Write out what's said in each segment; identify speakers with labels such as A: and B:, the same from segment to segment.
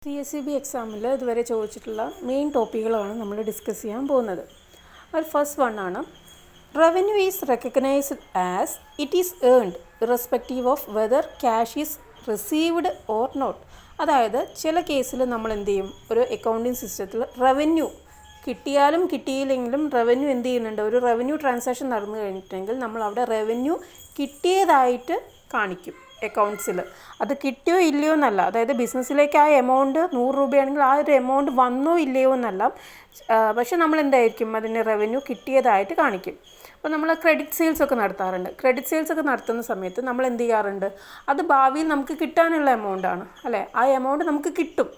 A: CSCB എക്സാമിൽ ഇതുവരെ ചോദിച്ചിട്ടുള്ള മെയിൻ ടോപ്പിക്കുകളാണ് നമ്മൾ ഡിസ്കസ് ചെയ്യാൻ പോകുന്നത്. അതിൽ ഫസ്റ്റ് വൺ ആണ് revenue is recognised as it is earned irrespective of whether cash is received or not. അതായത് ചില കേസിൽ നമ്മൾ എന്ത് ചെയ്യും, ഒരു അക്കൗണ്ടിങ് സിസ്റ്റത്തിൽ റവന്യൂ കിട്ടിയാലും കിട്ടിയില്ലെങ്കിലും റവന്യൂ എന്ത് ചെയ്യുന്നുണ്ട്, ഒരു റവന്യൂ ട്രാൻസാക്ഷൻ നടന്നു കഴിഞ്ഞിട്ടുണ്ടെങ്കിൽ നമ്മൾ അവിടെ റവന്യൂ കിട്ടിയതായിട്ട് കാണിക്കും അക്കൗണ്ട്സിൽ. അത് കിട്ടിയോ ഇല്ലയോ എന്നല്ല, അതായത് ബിസിനസ്സിലേക്ക് ആ എമൗണ്ട് 100 രൂപയാണെങ്കിൽ ആ ഒരു എമൗണ്ട് വന്നോ ഇല്ലയോ എന്നല്ല, പക്ഷെ നമ്മൾ എന്തായിരിക്കും അതിന് റവന്യൂ കിട്ടിയതായിട്ട് കാണിക്കും. അപ്പോൾ നമ്മൾ ക്രെഡിറ്റ് സെയിൽസ് ഒക്കെ നടത്താറുണ്ട്. ക്രെഡിറ്റ് സെയിൽസ് ഒക്കെ നടത്തുന്ന സമയത്ത് നമ്മൾ എന്ത് ചെയ്യാറുണ്ട്, അത് ഭാവിയിൽ നമുക്ക് കിട്ടാനുള്ള എമൗണ്ടാണ് അല്ലേ, ആ എമൗണ്ട് നമുക്ക് കിട്ടും.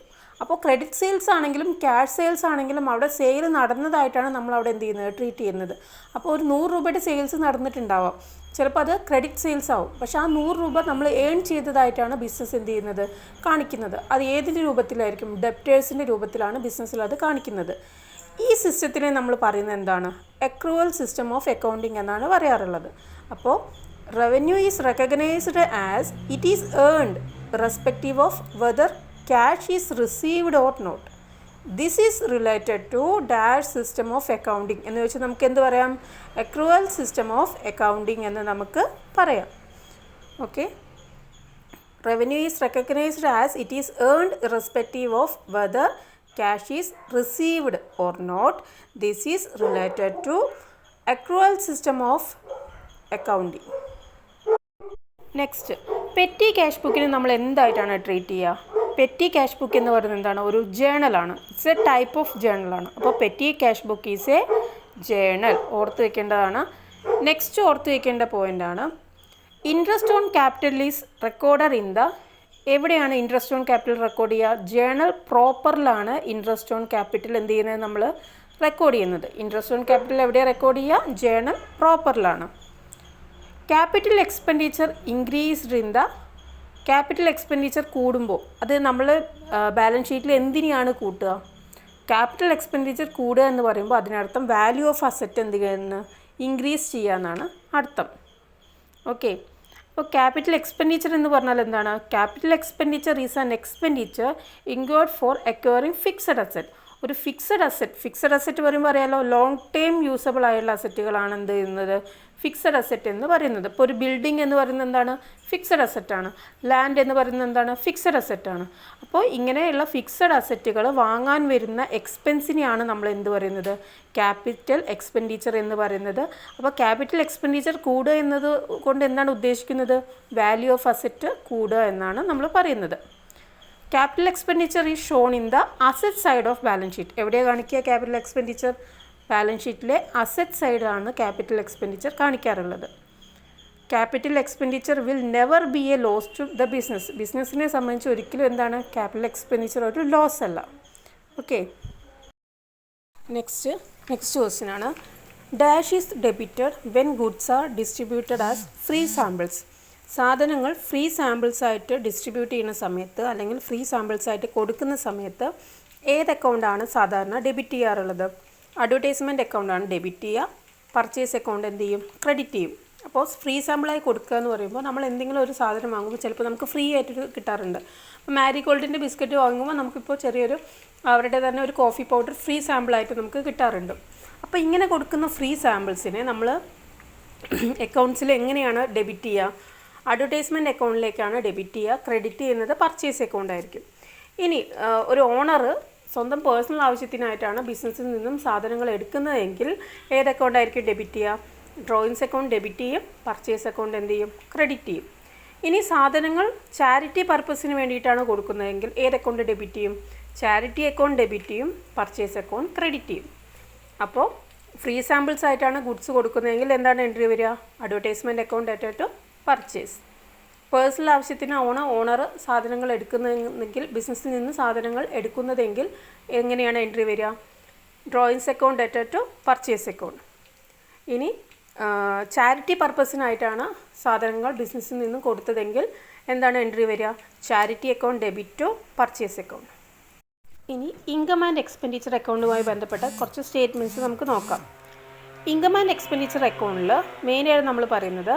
A: അപ്പോൾ ക്രെഡിറ്റ് സെയിൽസ് ആണെങ്കിലും ക്യാഷ് സെയിൽസ് ആണെങ്കിലും അവിടെ സെയിൽ നടന്നതായിട്ടാണ് നമ്മൾ അവിടെ എന്ത് ചെയ്യുന്നത്, ട്രീറ്റ് ചെയ്യുന്നത്. അപ്പോൾ ഒരു 100 രൂപയുടെ സെയിൽസ് നടന്നിട്ടുണ്ടാവാം, ചിലപ്പോൾ അത് ക്രെഡിറ്റ് സെയിൽസ് ആവും, പക്ഷേ ആ 100 രൂപ നമ്മൾ ഏൺ ചെയ്തതായിട്ടാണ് ബിസിനസ് എന്ത് ചെയ്യുന്നത്, കാണിക്കുന്നത്. അത് ഏതിൻ്റെ രൂപത്തിലായിരിക്കും, ഡെപ്റ്റേഴ്സിൻ്റെ രൂപത്തിലാണ് ബിസിനസ്സിൽ അത് കാണിക്കുന്നത്. ഈ സിസ്റ്റത്തിനെ നമ്മൾ പറയുന്നത് എന്താണ്, അക്രൂവൽ സിസ്റ്റം ഓഫ് അക്കൗണ്ടിങ് എന്നാണ് പറയാറുള്ളത്. അപ്പോൾ revenue is recognised as it is earned respective of whether cash is received or not. This is related to dash system of accounting എന്ന് വെച്ചാൽ നമുക്ക് എന്ത് പറയാം, അക്രൂവൽ സിസ്റ്റം ഓഫ് അക്കൗണ്ടിങ് എന്ന് നമുക്ക് പറയാം. Okay, revenue is recognised as it is earned irrespective of whether cash is received or not. This is related to accrual system of accounting. Next, petty cash ബുക്കിനെ നമ്മൾ എന്തായിട്ടാണ് treat ചെയ്യുക? Petty cash book എന്ന് പറയുന്നത് എന്താണ്, ഒരു ജേണലാണ്. It's a type of ജേണലാണ്. അപ്പോൾ petty cash book is a journal, ഓർത്ത് വെക്കേണ്ടതാണ്. നെക്സ്റ്റ് ഓർത്ത് വെക്കേണ്ട പോയിൻ്റാണ് interest on capital is recorded in the. എവിടെയാണ് ഇൻട്രസ്റ്റ് ഓൺ ക്യാപിറ്റൽ റെക്കോർഡ് ചെയ്യുക? ജേണൽ പ്രോപ്പറിലാണ് ഇൻട്രസ്റ്റ് ഓൺ ക്യാപിറ്റൽ എന്ത് ചെയ്യുന്നത്, നമ്മൾ റെക്കോർഡ് ചെയ്യുന്നത്. ഇൻട്രസ്റ്റ് ഓൺ ക്യാപിറ്റൽ എവിടെയാണ് റെക്കോർഡ് ചെയ്യുക? ജേണൽ പ്രോപ്പറിലാണ്. Capital expenditure increased in the. Capital expenditure കൂടുമ്പോൾ അത് നമ്മൾ ബാലൻസ് ഷീറ്റിൽ എന്തിനെയാണ് കൂട്ടുക? ക്യാപിറ്റൽ എക്സ്പെൻഡിച്ചർ കൂടുക എന്ന് പറയുമ്പോൾ അതിനർത്ഥം വാല്യൂ ഓഫ് അസറ്റ് എന്ത് ചെയ്യുന്നു, ഇൻക്രീസ് ചെയ്യുക എന്നാണ് അർത്ഥം. ഓക്കെ, അപ്പോൾ ക്യാപിറ്റൽ എക്സ്പെൻഡിച്ചർ എന്ന് പറഞ്ഞാൽ എന്താണ്? Capital expenditure is an expenditure incurred for acquiring fixed asset. ഒരു ഫിക്സഡ് അസറ്റ് പറയുമ്പോൾ അറിയാലോ, ലോങ് ടേം യൂസബിൾ ആയുള്ള അസറ്റുകളാണ് എന്ത് ചെയ്യുന്നത്, ഫിക്സഡ് അസറ്റ് എന്ന് പറയുന്നത്. ഇപ്പോൾ ഒരു ബിൽഡിംഗ് എന്ന് പറയുന്നത് എന്താണ്, ഫിക്സഡ് അസറ്റാണ്. ലാൻഡ് എന്ന് പറയുന്നത് എന്താണ്, ഫിക്സഡ് അസറ്റാണ്. അപ്പോൾ ഇങ്ങനെയുള്ള ഫിക്സഡ് അസറ്റുകൾ വാങ്ങാൻ വരുന്ന എക്സ്പെൻസിനെയാണ് നമ്മൾ എന്ത് പറയുന്നത്, ക്യാപിറ്റൽ എക്സ്പെൻഡിച്ചർ എന്ന് പറയുന്നത്. അപ്പോൾ ക്യാപിറ്റൽ എക്സ്പെൻഡിച്ചർ കൂടുക എന്നത് കൊണ്ട് എന്താണ് ഉദ്ദേശിക്കുന്നത്, വാല്യൂ ഓഫ് അസറ്റ് കൂടുക എന്നാണ് നമ്മൾ പറയുന്നത്. Capital expenditure is shown in the asset side of balance sheet. എവിടെയാണ് കാണിക്കുക ക്യാപിറ്റൽ എക്സ്പെൻഡിച്ചർ? ബാലൻസ് ഷീറ്റിലെ അസറ്റ് സൈഡാണ് ക്യാപിറ്റൽ എക്സ്പെൻഡിച്ചർ കാണിക്കാറുള്ളത്. Capital expenditure will never be a loss to the business. ബിസിനസ്സിനെ സംബന്ധിച്ച് ഒരിക്കലും എന്താണ്, ക്യാപിറ്റൽ എക്സ്പെൻഡിച്ചർ ഒരു ലോസ് അല്ല. ഓക്കെ, നെക്സ്റ്റ് ക്വസ്റ്റ്യൻ ആണ് dash is debited when goods are distributed as free samples. സാധനങ്ങൾ ഫ്രീ സാമ്പിൾസ് ആയിട്ട് ഡിസ്ട്രിബ്യൂട്ട് ചെയ്യുന്ന സമയത്ത് അല്ലെങ്കിൽ ഫ്രീ സാമ്പിൾസ് ആയിട്ട് കൊടുക്കുന്ന സമയത്ത് ഏത് അക്കൗണ്ടാണ് സാധാരണ ഡെബിറ്റ് ചെയ്യാറുള്ളത്? അഡ്വർടൈസ്മെൻറ്റ് അക്കൗണ്ടാണ് ഡെബിറ്റ് ചെയ്യുക. പർച്ചേസ് അക്കൗണ്ട് എന്ത് ചെയ്യും, ക്രെഡിറ്റ് ചെയ്യും. അപ്പോൾ ഫ്രീ സാമ്പിളായി കൊടുക്കുക എന്ന് പറയുമ്പോൾ നമ്മൾ എന്തെങ്കിലും ഒരു സാധനം വാങ്ങുമ്പോൾ ചിലപ്പോൾ നമുക്ക് ഫ്രീ ആയിട്ട് കിട്ടാറുണ്ട്. അപ്പോൾ മാരിഗോൾഡിൻ്റെ ബിസ്ക്കറ്റ് വാങ്ങുമ്പോൾ നമുക്കിപ്പോൾ ചെറിയൊരു അവരുടെ തന്നെ ഒരു കോഫി പൗഡർ ഫ്രീ സാമ്പിളായിട്ട് നമുക്ക് കിട്ടാറുണ്ട്. അപ്പോൾ ഇങ്ങനെ കൊടുക്കുന്ന ഫ്രീ സാമ്പിൾസിനെ നമ്മൾ അക്കൗണ്ട്സിൽ എങ്ങനെയാണ് ഡെബിറ്റ് ചെയ്യുക? അഡ്വർടൈസ്മെൻറ്റ് അക്കൗണ്ടിലേക്കാണ് ഡെബിറ്റ് ചെയ്യുക. ക്രെഡിറ്റ് ചെയ്യുന്നത് പർച്ചേസ് അക്കൗണ്ട് ആയിരിക്കും. ഇനി ഒരു ഓണർ സ്വന്തം പേഴ്സണൽ ആവശ്യത്തിനായിട്ടാണ് ബിസിനസ്സിൽ നിന്നും സാധനങ്ങൾ എടുക്കുന്നതെങ്കിൽ ഏത് അക്കൗണ്ട് ആയിരിക്കും ഡെബിറ്റ് ചെയ്യുക? ഡ്രോയിങ്സ് അക്കൗണ്ട് ഡെബിറ്റ് ചെയ്യും, പർച്ചേസ് അക്കൗണ്ട് എന്ത് ചെയ്യും, ക്രെഡിറ്റ് ചെയ്യും. ഇനി സാധനങ്ങൾ ചാരിറ്റി പർപ്പസിന് വേണ്ടിയിട്ടാണ് കൊടുക്കുന്നതെങ്കിൽ ഏത് അക്കൗണ്ട് ഡെബിറ്റ് ചെയ്യും? ചാരിറ്റി അക്കൗണ്ട് ഡെബിറ്റ് ചെയ്യും, പർച്ചേസ് അക്കൗണ്ട് ക്രെഡിറ്റ് ചെയ്യും. അപ്പോൾ ഫ്രീ സാമ്പിൾസ് ആയിട്ടാണ് ഗുഡ്സ് കൊടുക്കുന്നതെങ്കിൽ എന്താണ് എൻട്രി വരിക? Advertisement account attach to purchase. Personal ആവശ്യത്തിന് ഓണർ സാധനങ്ങൾ എടുക്കുന്നതെങ്കിൽ ബിസിനസ്സിൽ നിന്ന് സാധനങ്ങൾ എടുക്കുന്നതെങ്കിൽ എങ്ങനെയാണ് എൻട്രി വരിക? Drawings account attach to purchase account. ഇനി ചാരിറ്റി പർപ്പസിനായിട്ടാണ് സാധനങ്ങൾ ബിസിനസ്സിൽ നിന്നും കൊടുത്തതെങ്കിൽ എന്താണ് എൻട്രി വരിക? Charity account debit to purchase account. ഇനി ഇൻകം ആൻഡ് എക്സ്പെൻഡിച്ചർ അക്കൗണ്ടുമായി ബന്ധപ്പെട്ട കുറച്ച് സ്റ്റേറ്റ്മെൻറ്റ്സ് നമുക്ക് നോക്കാം. ഇൻകം ആൻഡ് എക്സ്പെൻഡിച്ചർ അക്കൗണ്ടിൽ മെയിനായിട്ട് നമ്മൾ പറയുന്നത്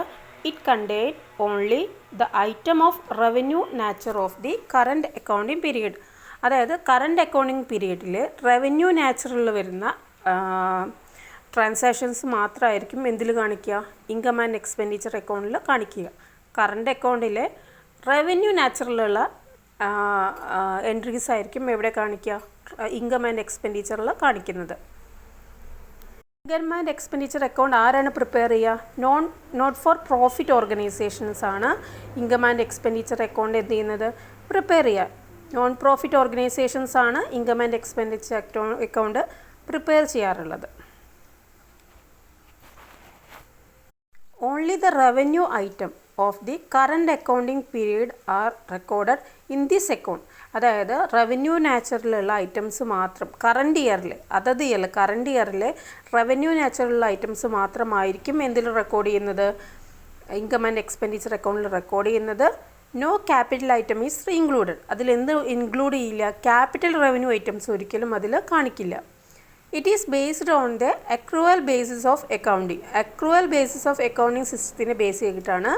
A: it contained only the item of revenue nature of the current accounting period. അതായത് കറണ്ട് അക്കൗണ്ടിങ് പീരീഡിൽ റവന്യൂ നാച്ചുറലിൽ വരുന്ന ട്രാൻസാക്ഷൻസ് മാത്രമായിരിക്കും എന്തിൽ കാണിക്കുക, ഇൻകം ആൻഡ് എക്സ്പെൻഡിച്ചർ അക്കൗണ്ടിൽ കാണിക്കുക. കറണ്ട് അക്കൗണ്ടിലെ റവന്യൂ നാച്ചുറലുള്ള എൻട്രീസ് ആയിരിക്കും എവിടെ കാണിക്കുക, ഇൻകം ആൻഡ് എക്സ്പെൻഡിച്ചറിൽ കാണിക്കുന്നത്. ഇൻകം ആൻഡ് എക്സ്പെൻഡിച്ചർ അക്കൗണ്ട് ആരാണ് പ്രിപ്പയർ ചെയ്യുക? നോട്ട് ഫോർ പ്രോഫിറ്റ് ഓർഗനൈസേഷൻസ് ആണ് ഇൻകം ആൻഡ് എക്സ്പെൻഡിച്ചർ അക്കൗണ്ട് എന്ത് ചെയ്യുന്നത്, പ്രിപ്പയർ ചെയ്യുക. നോൺ പ്രോഫിറ്റ് ഓർഗനൈസേഷൻസ് ആണ് income and expenditure account prepare ചെയ്യാറുള്ളത്. Only the revenue item of the current accounting period are recorded in this account. അതായത് revenue നാച്ചുറലുള്ള items മാത്രം current ഇയറിലെ റവന്യൂ നാച്ചുറലുള്ള ഐറ്റംസ് മാത്രമായിരിക്കും എന്തിൽ റെക്കോർഡ് ചെയ്യുന്നത്, ഇൻകം ആൻഡ് എക്സ്പെൻഡിച്ചർ അക്കൗണ്ടിൽ റെക്കോർഡ് ചെയ്യുന്നത്. No capital item is included. അതിലെന്ത് ഇൻക്ലൂഡ് ചെയ്യില്ല, ക്യാപിറ്റൽ റവന്യൂ ഐറ്റംസ് ഒരിക്കലും അതിൽ കാണിക്കില്ല. It is based on the accrual basis of accounting. Accrual basis of accounting സിസ്റ്റത്തിനെ ബേസ് ചെയ്തിട്ടാണ്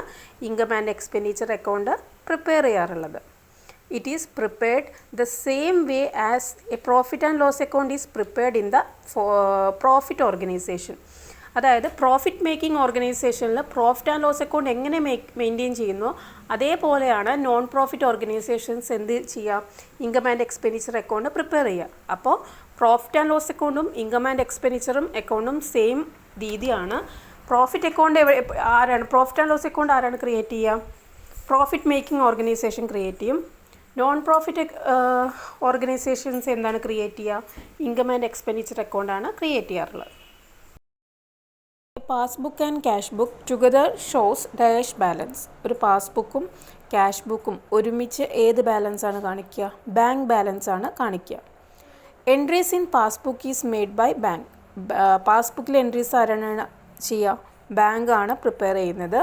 A: income and expenditure account prepare ചെയ്യാറുള്ളത്. It is prepared the same way as a profit and loss account is prepared in the profit organisation. അതായത് profit making ഓർഗനൈസേഷനിൽ profit and loss account എങ്ങനെ maintain ചെയ്യുന്നു അതേപോലെയാണ് non profit organisations എന്ത് ചെയ്യുക, income and expenditure account prepare ചെയ്യുക. അപ്പോൾ profit and loss അക്കൗണ്ടും ഇൻകം ആൻഡ് എക്സ്പെൻഡിച്ചറും അക്കൗണ്ടും സെയിം രീതിയാണ്. Profit account profit and loss account ആരാണ് ക്രിയേറ്റ് ചെയ്യുക, പ്രോഫിറ്റ് മേക്കിംഗ് ഓർഗനൈസേഷൻ ക്രിയേറ്റ് ചെയ്യും. നോൺ പ്രോഫിറ്റ് ഓർഗനൈസേഷൻസ് എന്താണ് ക്രിയേറ്റ് ചെയ്യുക, ഇൻകം ആൻഡ് എക്സ്പെൻഡിച്ചർ അക്കൗണ്ടാണ് ക്രിയേറ്റ് ചെയ്യാറുള്ളത്. Passbook and cash book together shows dash balance. ഒരു പാസ്ബുക്കും ക്യാഷ് ബുക്കും ഒരുമിച്ച് ഏത് ബാലൻസ് ആണ് കാണിക്കുക, ബാങ്ക് ബാലൻസ് ആണ് കാണിക്കുക. Entries in passbook is made by bank. പാസ്ബുക്കിലെ എൻട്രീസ് ആരാണ് ചെയ്യുക, ബാങ്ക് ആണ് പ്രിപ്പയർ ചെയ്യുന്നത്.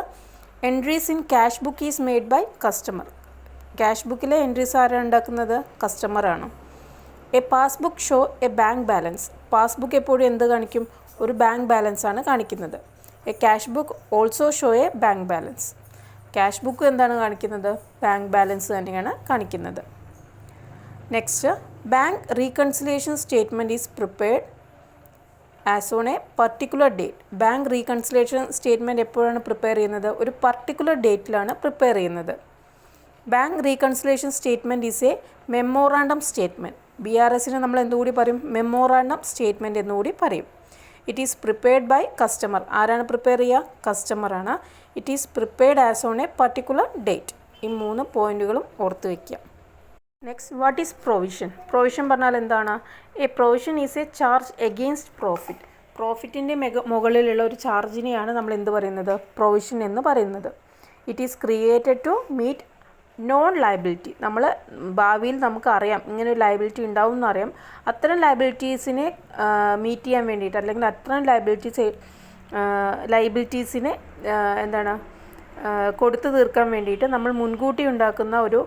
A: Entries in cash book is made by customer. Cash ബുക്കിലെ എൻട്രീസ് ആരാണ് ഉണ്ടാക്കുന്നത്, കസ്റ്റമറാണ്. A passbook show a bank balance. Passbook എപ്പോഴും എന്ത് കാണിക്കും, ഒരു ബാങ്ക് ബാലൻസ് ആണ് കാണിക്കുന്നത്. A cash book also show a bank balance. Cash book എന്താണ് കാണിക്കുന്നത്, ബാങ്ക് ബാലൻസ് തന്നെയാണ് കാണിക്കുന്നത്. Next, bank reconciliation statement is prepared as on a particular date. Bank reconciliation statement എപ്പോഴാണ് പ്രിപ്പയർ ചെയ്യുന്നത്, ഒരു പർട്ടിക്കുലർ ഡേറ്റിലാണ് പ്രിപ്പയർ ചെയ്യുന്നത്. Bank reconciliation statement is a memorandum statement. BRSന് നമ്മൾ എന്തുകൂടി പറയും, മെമ്മോറാണ്ടം സ്റ്റേറ്റ്മെൻറ്റ് എന്നുകൂടി പറയും. It is prepared by customer. ആരാണ് പ്രിപ്പയർ ചെയ്യുക, കസ്റ്റമറാണ്. It is prepared as on a particular date. ഈ 3 പോയിൻറ്റുകളും ഓർത്ത് വയ്ക്കുക. Next, what is provision? Provision പറഞ്ഞാൽ എന്താണ്, a provision is a charge against profit. പ്രോഫിറ്റിൻ്റെ മുകളിലുള്ള ഒരു ചാർജിനെയാണ് നമ്മൾ എന്ത് പറയുന്നത്, പ്രൊവിഷൻ എന്ന് പറയുന്നത്. It is created to meet known liability. നമ്മൾ ഭാവിയിൽ നമുക്കറിയാം ഇങ്ങനെ ഒരു ലയബിലിറ്റി ഉണ്ടാവും എന്നറിയാം. അത്തരം ലയബിലിറ്റീസിനെ മീറ്റ് ചെയ്യാൻ വേണ്ടിയിട്ട്, അല്ലെങ്കിൽ അത്തരം ലയബിലിറ്റീസിനെ എന്താണ് കൊടുത്തു തീർക്കാൻ വേണ്ടിയിട്ട് നമ്മൾ മുൻകൂട്ടി ഉണ്ടാക്കുന്ന ഒരു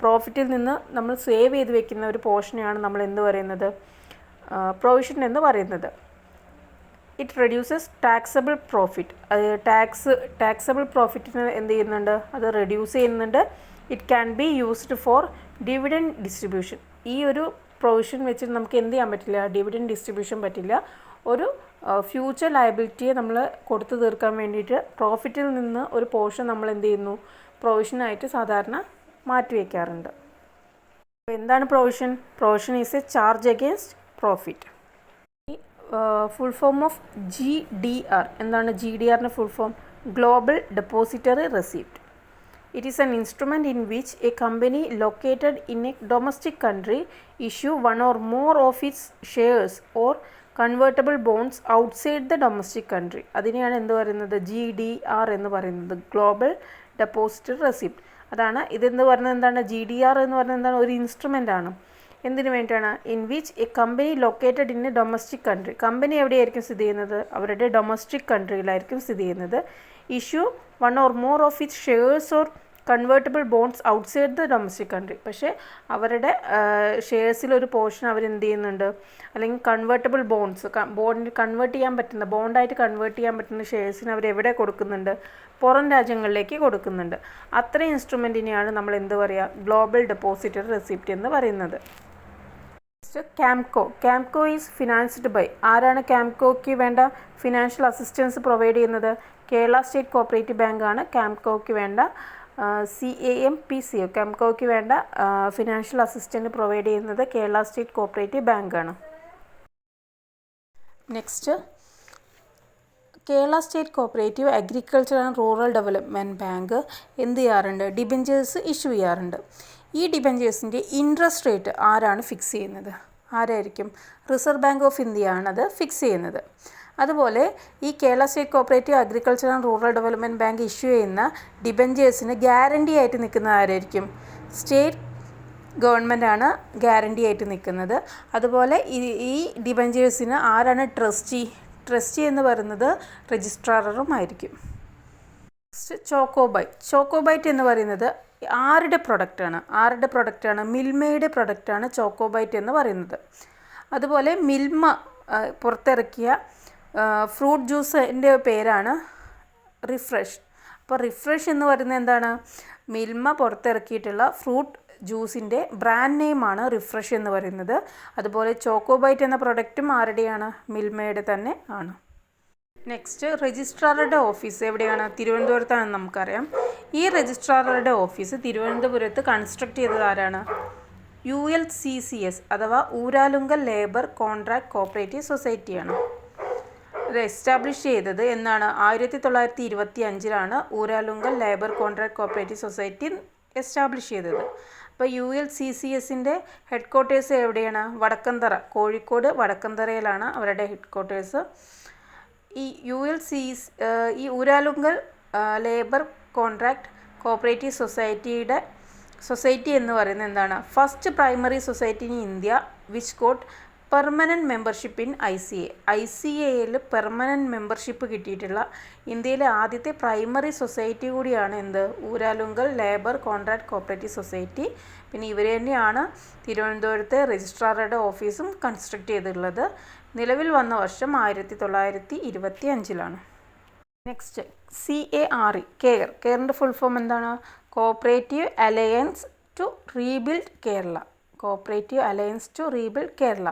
A: പ്രോഫിറ്റിൽ നിന്ന് നമ്മൾ സേവ് ചെയ്ത് വെക്കുന്ന ഒരു പോർഷനെയാണ് നമ്മൾ എന്ത് പറയുന്നത്, പ്രൊവിഷൻ എന്ന് പറയുന്നത്. It reduces taxable profit. അത് ടാക്സബിൾ പ്രോഫിറ്റിന് എന്ത് ചെയ്യുന്നുണ്ട്, അത് റെഡ്യൂസ് ചെയ്യുന്നുണ്ട്. It can be used for dividend distribution. ഈ ഒരു പ്രൊവിഷൻ വെച്ചിട്ട് നമുക്ക് എന്ത് ചെയ്യാൻ പറ്റില്ല, ഡിവിഡൻഡ് ഡിസ്ട്രിബ്യൂഷൻ പറ്റില്ല. ഒരു ഫ്യൂച്ചർ ലയബിലിറ്റിയെ നമ്മൾ കൊടുത്തു തീർക്കാൻ വേണ്ടിയിട്ട് പ്രോഫിറ്റിൽ നിന്ന് ഒരു പോർഷൻ നമ്മൾ എന്ത് ചെയ്യുന്നു, പ്രൊവിഷനായിട്ട് സാധാരണ മാറ്റിവെക്കാറുണ്ട്. അപ്പോൾ എന്താണ് provision? Provision is a charge against profit. Full form of GDR. എന്താണ് GDRൻ്റെ full form? Global depository receipt. It is an instrument in which a company located in a domestic country issue one or more of its shares or convertible bonds outside the domestic country. അതിനെയാണ് എന്ത് പറയുന്നത്, GDR എന്ന് പറയുന്നത്, global depository receipt. അതാണ് ഇതെന്ന് പറയുന്നത്. എന്താണ് GDR എന്ന് പറയുന്നത്? എന്താണ്, ഒരു ഇൻസ്ട്രുമെൻ്റ് ആണ്. എന്തിനു വേണ്ടിയാണ്? In which a company located in a domestic country. Company എവിടെയായിരിക്കും സ്ഥിതി ചെയ്യുന്നത്, അവരുടെ ഡൊമസ്റ്റിക് കൺട്രിയിലായിരിക്കും സ്ഥിതി ചെയ്യുന്നത്. Issue one or more of its shares or convertible bonds outside the domestic country. പക്ഷേ അവരുടെ ഷെയർസിലൊരു പോർഷൻ അവരെന്ത് ചെയ്യുന്നുണ്ട്, അല്ലെങ്കിൽ കൺവേർട്ടബിൾ ബോണ്ട്സ്, ബോണ്ടിൽ കൺവേർട്ട് ചെയ്യാൻ പറ്റുന്ന, ബോണ്ടായിട്ട് കൺവേർട്ട് ചെയ്യാൻ പറ്റുന്ന ഷെയർസിന് അവരെവിടെ കൊടുക്കുന്നുണ്ട്, പുറം രാജ്യങ്ങളിലേക്ക് കൊടുക്കുന്നുണ്ട്. അത്രയും ഇൻസ്ട്രുമെൻറ്റിനെയാണ് നമ്മൾ എന്ത് പറയുക, ഗ്ലോബൽ ഡെപ്പോസിറ്ററി റെസിപ്റ്റ് എന്ന് പറയുന്നത്. നെക്സ്റ്റ് ക്യാംകോ ഈസ് ഫിനാൻസ്ഡ് ബൈ. ആരാണ് ക്യാംകോയ്ക്ക് വേണ്ട ഫിനാൻഷ്യൽ അസിസ്റ്റൻസ് പ്രൊവൈഡ് ചെയ്യുന്നത്? കേരള സ്റ്റേറ്റ് കോഓപ്പറേറ്റീവ് ബാങ്കാണ് ക്യാംകോയ്ക്ക് വേണ്ട CAMPCO ക്യാംകോയ്ക്ക് വേണ്ട ഫിനാൻഷ്യൽ അസിസ്റ്റൻറ്റ് പ്രൊവൈഡ് ചെയ്യുന്നത് കേരള സ്റ്റേറ്റ് കോഓപ്പറേറ്റീവ് ബാങ്കാണ്. Next, Kerala state cooperative agriculture and rural development bank എന്ത് ചെയ്യാറുണ്ട്? ഡിബഞ്ചേഴ്സ് ഇഷ്യൂ ചെയ്യാറുണ്ട്. ഈ ഡിബഞ്ചേഴ്സിൻ്റെ ഇൻട്രസ്റ്റ് റേറ്റ് ആരാണ് ഫിക്സ് ചെയ്യുന്നത്? ആരായിരിക്കും? റിസർവ് ബാങ്ക് ഓഫ് ഇന്ത്യ ആണത് ഫിക്സ് ചെയ്യുന്നത്. അതുപോലെ ഈ Kerala state cooperative agriculture and rural development bank issue ചെയ്യുന്ന ഡിബഞ്ചേഴ്സിന് ഗ്യാരണ്ടി ആയിട്ട് നിൽക്കുന്നത് ആരായിരിക്കും? സ്റ്റേറ്റ് ഗവൺമെൻറ്റാണ് ഗ്യാരണ്ടി ആയിട്ട് നിൽക്കുന്നത്. അതുപോലെ ഈ ഡിബഞ്ചേഴ്സിന് ആരാണ് ട്രസ്റ്റി എന്ന് പറയുന്നത് രജിസ്ട്രാറും ആയിരിക്കും. നെക്സ്റ്റ്, ചോക്കോബൈറ്റ് എന്ന് പറയുന്നത് ആരുടെ പ്രൊഡക്റ്റാണ്? മിൽമയുടെ പ്രൊഡക്റ്റാണ് ചോക്കോബൈറ്റ് എന്ന് പറയുന്നത്. അതുപോലെ മിൽമ പുറത്തിറക്കിയ ഫ്രൂട്ട് ജ്യൂസിൻ്റെ പേരാണ് റിഫ്രഷ്. അപ്പോൾ റിഫ്രഷ് എന്ന് പറയുന്നത് എന്താണ്? മിൽമ പുറത്തിറക്കിയിട്ടുള്ള ഫ്രൂട്ട് ജ്യൂസിൻ്റെ ബ്രാൻഡ് നെയിമാണ് റിഫ്രഷ് എന്ന് പറയുന്നത്. അതുപോലെ ചോക്കോബൈറ്റ് എന്ന പ്രൊഡക്റ്റും ആരുടെയാണ്? മിൽമയുടെ തന്നെ ആണ്. നെക്സ്റ്റ്, രജിസ്ട്രാറുടെ ഓഫീസ് എവിടെയാണ്? തിരുവനന്തപുരത്താണെന്ന് നമുക്കറിയാം. ഈ രജിസ്ട്രാറുടെ ഓഫീസ് തിരുവനന്തപുരത്ത് കൺസ്ട്രക്ട് ചെയ്തത് ആരാണ്? ULCCS അഥവാ ഊരാലുങ്കൽ ലേബർ കോൺട്രാക്ട് കോഓപ്പറേറ്റീവ് സൊസൈറ്റിയാണ്. ഇത് എസ്റ്റാബ്ലിഷ് ചെയ്തത് എന്നാണ്? 1925 Uralungal labour contract cooperative society establish ചെയ്തത്. അപ്പോൾ ULCCSൻ്റെ ഹെഡ് ക്വാർട്ടേഴ്സ് എവിടെയാണ്? വടക്കന്തറ, കോഴിക്കോട് വടക്കന്തറയിലാണ് അവരുടെ ഹെഡ് ക്വാർട്ടേഴ്സ്. ഈ Uralungal labour contract cooperative society എന്ന് പറയുന്നത് എന്താണ്? First primary society in India which got permanent membership in ICAയിൽ പെർമനൻറ്റ് മെമ്പർഷിപ്പ് കിട്ടിയിട്ടുള്ള ഇന്ത്യയിലെ ആദ്യത്തെ പ്രൈമറി സൊസൈറ്റി കൂടിയാണ് എന്ത്? Uralungal labour contract cooperative society. പിന്നെ ഇവർ തന്നെയാണ് തിരുവനന്തപുരത്തെ രജിസ്ട്രാറുടെ ഓഫീസും കൺസ്ട്രക്ട് ചെയ്തിട്ടുള്ളത്. നിലവിൽ വന്ന വർഷം 1925. നെക്സ്റ്റ്, CARE കെയറിൻ്റെ ഫുൾ ഫോം എന്താണ്? Cooperative alliance to rebuild Kerala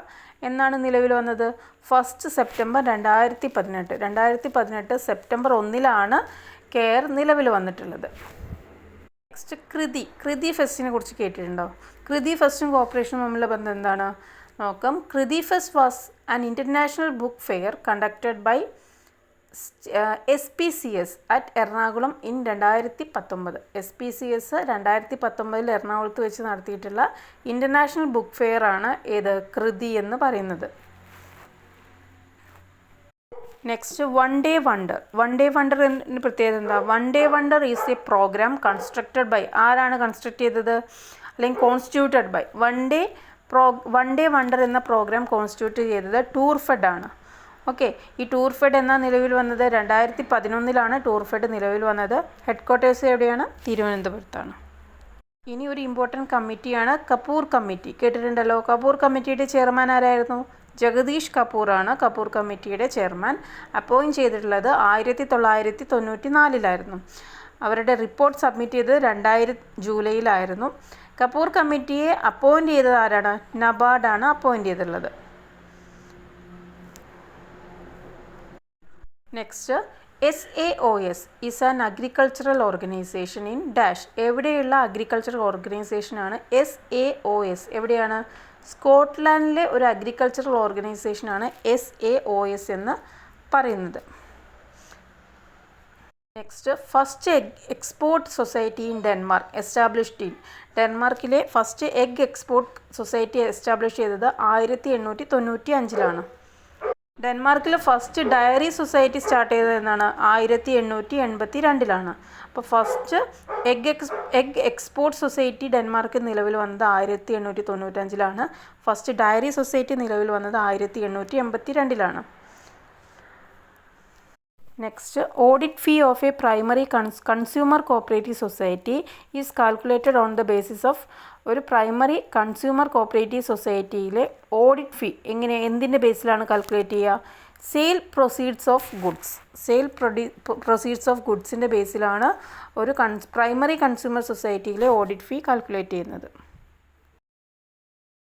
A: എന്നാണ് നിലവിൽ വന്നത്? 1 സെപ്റ്റംബർ 2018 സെപ്റ്റംബർ 1 കെയർ നിലവിൽ വന്നിട്ടുള്ളത്. നെക്സ്റ്റ്, കൃതി ഫെസ്റ്റിനെ കുറിച്ച് കേട്ടിട്ടുണ്ടോ? കൃതി ഫെസ്റ്റും കോർപ്പറേഷനും തമ്മിലുള്ള ബന്ധം എന്താണ്? നോക്കാം. Krithi fest was an international book fair conducted by SPCS at Ernakulam in 2019. SPCS 2019 എറണാകുളത്ത് വെച്ച് നടത്തിയിട്ടുള്ള ഇൻ്റർനാഷണൽ ബുക്ക് ഫെയർ ആണ് ഏത്? കൃതി എന്ന് പറയുന്നത്. നെക്സ്റ്റ്, വൺ ഡേ വണ്ടർ എന്ന് പ്രത്യേകത എന്താ? One day wonder is a programme constructed by. ആരാണ് കൺസ്ട്രക്ട് ചെയ്തത് അല്ലെങ്കിൽ constituted by? One day wonder എന്ന പ്രോഗ്രാം കോൺസ്റ്റിറ്റ്യൂട്ട് ചെയ്തത് ടൂർഫെഡ് ആണ്. ഓക്കെ, ഈ ടൂർഫെഡ് എന്ന നിലവിൽ വന്നത് 2011 ടൂർഫെഡ് നിലവിൽ വന്നത്. ഹെഡ് ക്വാർട്ടേഴ്സ് എവിടെയാണ്? തിരുവനന്തപുരത്താണ്. ഇനി ഒരു ഇമ്പോർട്ടൻറ്റ് കമ്മിറ്റിയാണ് കപൂർ കമ്മിറ്റി. കേട്ടിട്ടുണ്ടല്ലോ. കപൂർ കമ്മിറ്റിയുടെ ചെയർമാൻ ആരായിരുന്നു? ജഗദീഷ് കപൂറാണ് കപൂർ കമ്മിറ്റിയുടെ ചെയർമാൻ. അപ്പോയിൻറ്റ് ചെയ്തിട്ടുള്ളത് 1994 അവരുടെ റിപ്പോർട്ട് സബ്മിറ്റ് ചെയ്തത് 2000 ജൂലൈയിലായിരുന്നു. കപൂർ കമ്മിറ്റിയെ അപ്പോയിൻറ്റ് ചെയ്തത് ആരാണ്? നബാർഡാണ് അപ്പോയിൻറ്റ് ചെയ്തിട്ടുള്ളത്. Next, SAOS is an agricultural organisation in dash. എവിടെയുള്ള അഗ്രികൾച്ചറൽ ഓർഗനൈസേഷനാണ് SAOS? എവിടെയാണ്? സ്കോട്ട്ലാൻഡിലെ ഒരു അഗ്രികൾച്ചറൽ ഓർഗനൈസേഷനാണ് SAOS എന്ന് പറയുന്നത്. Next, first export society in Denmark established in. ഡെൻമാർക്കിലെ first egg export society establish ചെയ്തത് 1895. ഡെൻമാർക്കിൽ ഫസ്റ്റ് ഡയറി സൊസൈറ്റി സ്റ്റാർട്ട് ചെയ്തത് എന്നാണ്? 1882. അപ്പോൾ first egg export society Denmark നിലവിൽ വന്നത് 1895. ഫസ്റ്റ് ഡയറി സൊസൈറ്റി നിലവിൽ വന്നത് 1882. Next, audit fee of A primary consumer cooperative society is calculated on the basis of. ഒരു പ്രൈമറി കൺസ്യൂമർ കോഓപ്പറേറ്റീവ് സൊസൈറ്റിയിലെ ഓഡിറ്റ് ഫീ എന്തിൻ്റെ ബേസിലാണ് കാൽക്കുലേറ്റ് ചെയ്യുക? സെയിൽ പ്രൊസീഡ്സ് ഓഫ് ഗുഡ്സിൻ്റെ ബേസിലാണ് ഒരു പ്രൈമറി കൺസ്യൂമർ സൊസൈറ്റിയിലെ ഓഡിറ്റ് ഫീ കാൽക്കുലേറ്റ് ചെയ്യുന്നത്.